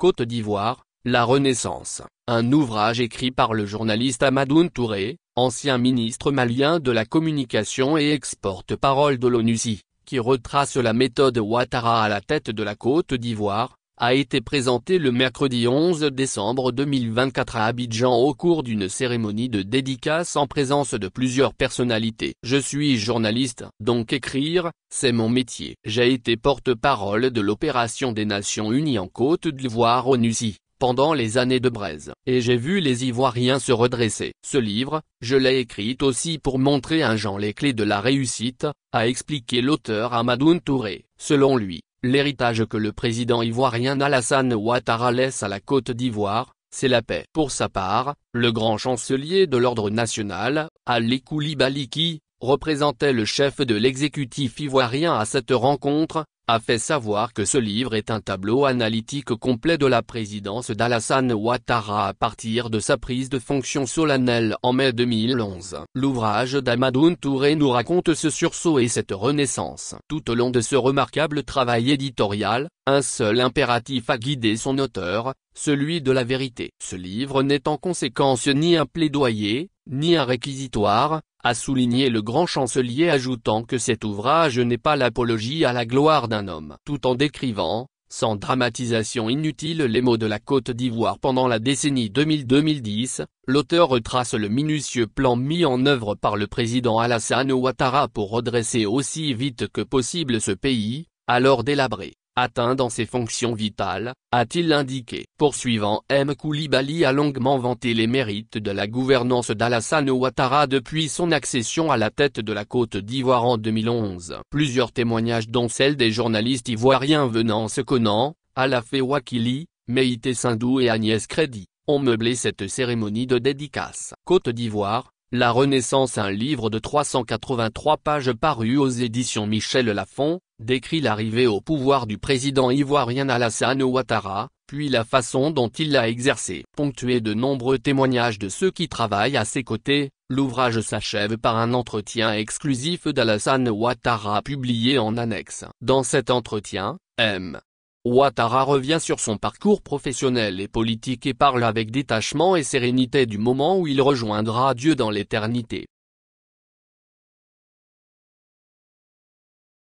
Côte d'Ivoire, la Renaissance, un ouvrage écrit par le journaliste Amadoune Touré, ancien ministre malien de la Communication et ex-porte-parole de l'ONUCI, qui retrace la méthode Ouattara à la tête de la Côte d'Ivoire, a été présenté le mercredi 11 décembre 2024 à Abidjan au cours d'une cérémonie de dédicace en présence de plusieurs personnalités. Je suis journaliste, donc écrire, c'est mon métier. J'ai été porte-parole de l'opération des Nations Unies en Côte d'Ivoire ONUCI, pendant les années de braise, et j'ai vu les Ivoiriens se redresser. Ce livre, je l'ai écrit aussi pour montrer à Jean les clés de la réussite, a expliqué l'auteur Amadoune Touré. Selon lui, l'héritage que le président ivoirien Alassane Ouattara laisse à la Côte d'Ivoire, c'est la paix. Pour sa part, le grand chancelier de l'ordre national, Ali Koulibaly qui, représentait le chef de l'exécutif ivoirien à cette rencontre, a fait savoir que ce livre est un tableau analytique complet de la présidence d'Alassane Ouattara à partir de sa prise de fonction solennelle en mai 2011. L'ouvrage d'Amadoune Touré nous raconte ce sursaut et cette renaissance. Tout au long de ce remarquable travail éditorial, un seul impératif a guidé son auteur, celui de la vérité. Ce livre n'est en conséquence ni un plaidoyer, ni un réquisitoire, a souligné le grand chancelier, ajoutant que cet ouvrage n'est pas l'apologie à la gloire d'un homme. Tout en décrivant, sans dramatisation inutile, les maux de la Côte d'Ivoire pendant la décennie 2000-2010, l'auteur retrace le minutieux plan mis en œuvre par le président Alassane Ouattara pour redresser aussi vite que possible ce pays, alors délabré, atteint dans ses fonctions vitales, a-t-il indiqué. Poursuivant, M. Koulibaly a longuement vanté les mérites de la gouvernance d'Alassane Ouattara depuis son accession à la tête de la Côte d'Ivoire en 2011. Plusieurs témoignages dont celle des journalistes ivoiriens Venance Conan, Alafé Wakili, Meïté Sindou et Agnès Crédit, ont meublé cette cérémonie de dédicace. Côte d'Ivoire, la Renaissance, un livre de 383 pages paru aux éditions Michel Lafon, décrit l'arrivée au pouvoir du président ivoirien Alassane Ouattara, puis la façon dont il l'a exercé. Ponctué de nombreux témoignages de ceux qui travaillent à ses côtés, l'ouvrage s'achève par un entretien exclusif d'Alassane Ouattara publié en annexe. Dans cet entretien, M. Ouattara revient sur son parcours professionnel et politique et parle avec détachement et sérénité du moment où il rejoindra Dieu dans l'éternité.